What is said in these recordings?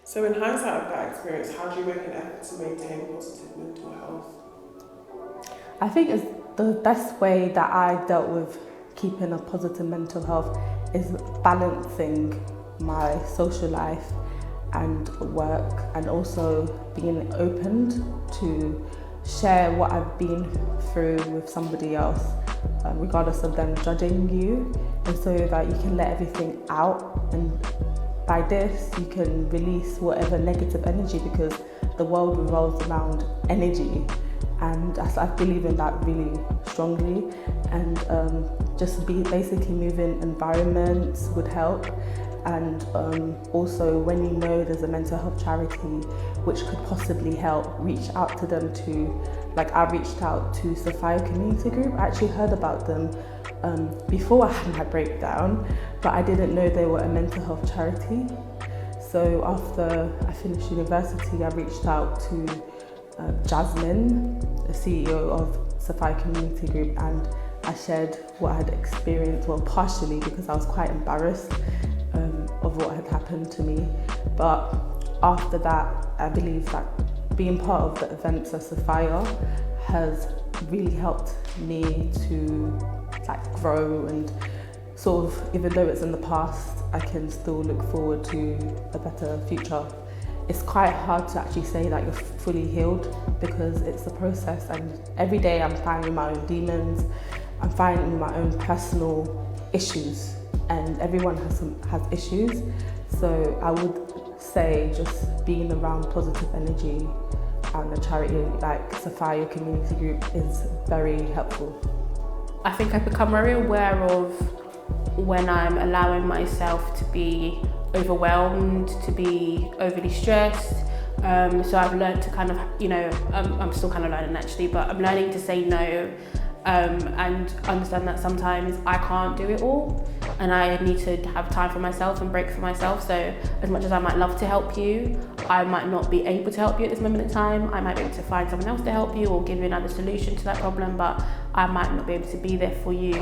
So in hindsight of that experience, how do you make an effort to maintain positive mental health? I think it's the best way that I dealt with keeping a positive mental health is balancing my social life and work, and also being open to share what I've been through with somebody else, regardless of them judging you, and so that you can let everything out, and by this you can release whatever negative energy, because the world revolves around energy, and I believe in that really strongly. And just basically moving environments would help. And also, when you know there's a mental health charity which could possibly help, reach out to them too. Like, I reached out to Sapphire community group. I actually heard about them before I had my breakdown, but I didn't know they were a mental health charity. So after I finished university, I reached out to Jasmine, the CEO of Sapphire community group, and I shared what I had experienced, well, partially because I was quite embarrassed of what had happened to me. But after that, I believe that being part of the events of Sapphire has really helped me to grow, and sort of, even though it's in the past, I can still look forward to a better future. It's quite hard to actually say that you're fully healed, because it's a process, and every day I'm finding my own demons, I'm finding my own personal issues, and everyone has issues. So I would say just being around positive energy and a charity like Sapphire community group is very helpful. I think I've become very aware of when I'm allowing myself to be overwhelmed, to be overly stressed. So I've learned to kind of, I'm still kind of learning actually, but I'm learning to say no, and understand that sometimes I can't do it all, and I need to have time for myself and break for myself. So as much as I might love to help you, I might not be able to help you at this moment in time. I might be able to find someone else to help you or give you another solution to that problem, but I might not be able to be there for you,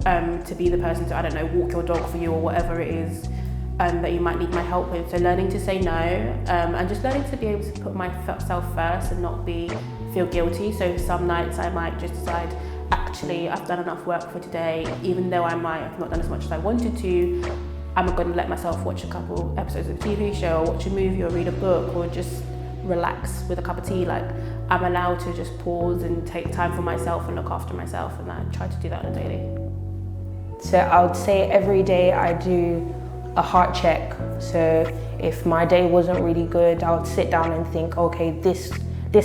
to be the person to, I don't know, walk your dog for you or whatever it is that you might need my help with. So learning to say no, and just learning to be able to put myself first and not feel guilty. So some nights I might just decide, actually, I've done enough work for today, even though I might have not done as much as I wanted to. I'm going to let myself watch a couple episodes of a TV show, or watch a movie, or read a book, or just relax with a cup of tea. Like, I'm allowed to just pause and take time for myself and look after myself, and I try to do that on a daily. So I would say every day I do a heart check. So if my day wasn't really good, I would sit down and think, okay, this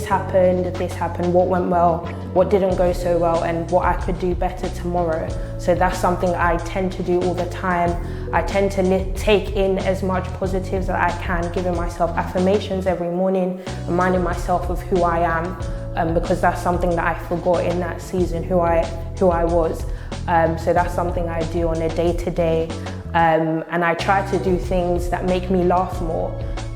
happened, what went well, what didn't go so well, and what I could do better tomorrow. So that's something I tend to do all the time. I tend to take in as much positives as I can, giving myself affirmations every morning, reminding myself of who I am, because that's something that I forgot in that season, who I was. So that's something I do on a day-to-day, and I try to do things that make me laugh more.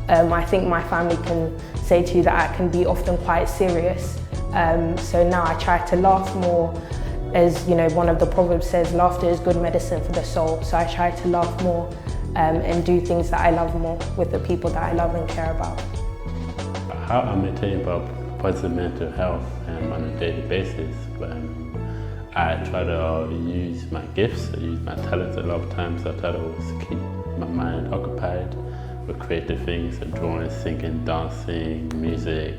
I think my family can say to you that I can be often quite serious. So now I try to laugh more. As you know, one of the proverbs says, laughter is good medicine for the soul. So I try to laugh more and do things that I love more with the people that I love and care about. How I maintain about positive mental health on a daily basis. I try to use my gifts, I use my talents a lot of times. I try to always keep my mind occupied with creative things, so drawing, singing, dancing, music,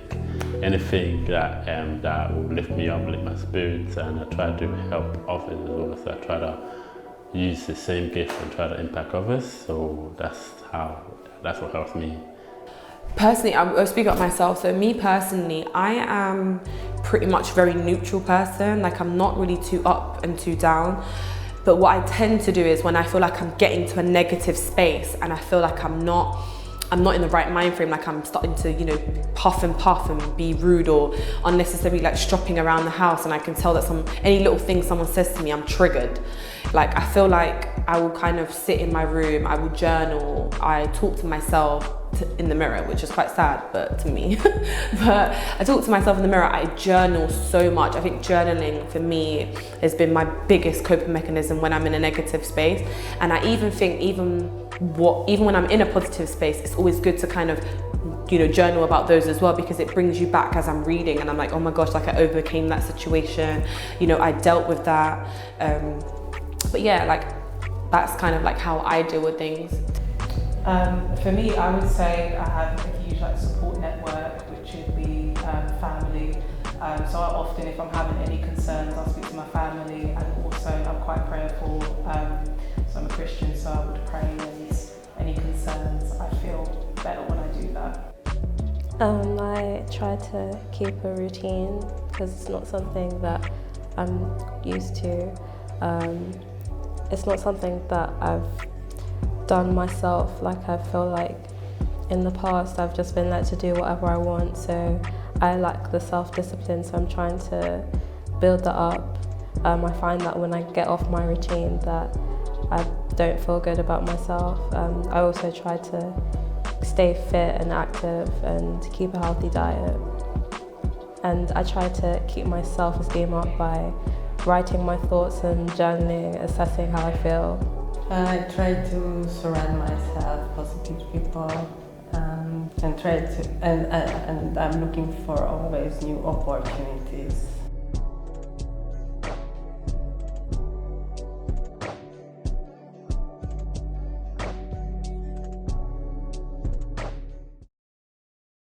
anything that will lift me up, lift my spirits, and I try to help others as well. So I try to use the same gift and try to impact others. So that's what helps me. Personally, I'll speak up myself. So me personally, I am pretty much a very neutral person. Like, I'm not really too up and too down. But what I tend to do is when I feel like I'm getting to a negative space and I feel like I'm not in the right mind frame, like I'm starting to, puff and be rude or unnecessarily stropping around the house, and I can tell that any little thing someone says to me, I'm triggered. Like, I feel like I will kind of sit in my room, I will journal, I talk to myself, in the mirror, which is quite sad, but to me. But I talk to myself in the mirror. I journal so much. I think journaling for me has been my biggest coping mechanism when I'm in a negative space. And I even think even when I'm in a positive space, it's always good to kind of, you know, journal about those as well, because it brings you back as I'm reading and I'm like, oh my gosh, like I overcame that situation, you know, I dealt with that. But yeah, like that's kind of like how I deal with things. For me, I would say I have a huge like support network, which would be family. So I often, if I'm having any concerns, I'll speak to my family, and also I'm quite prayerful. So I'm a Christian, so I would pray, and any concerns, I feel better when I do that. I try to keep a routine because it's not something that I'm used to. It's not something that I've done myself. Like I feel like in the past I've just been let to do whatever I want, so I lack the self-discipline, so I'm trying to build that up. I find that when I get off my routine that I don't feel good about myself. I also try to stay fit and active and keep a healthy diet. And I try to keep my self-esteem up by writing my thoughts and journaling, assessing how I feel. I try to surround myself positive people, and I'm looking for always new opportunities.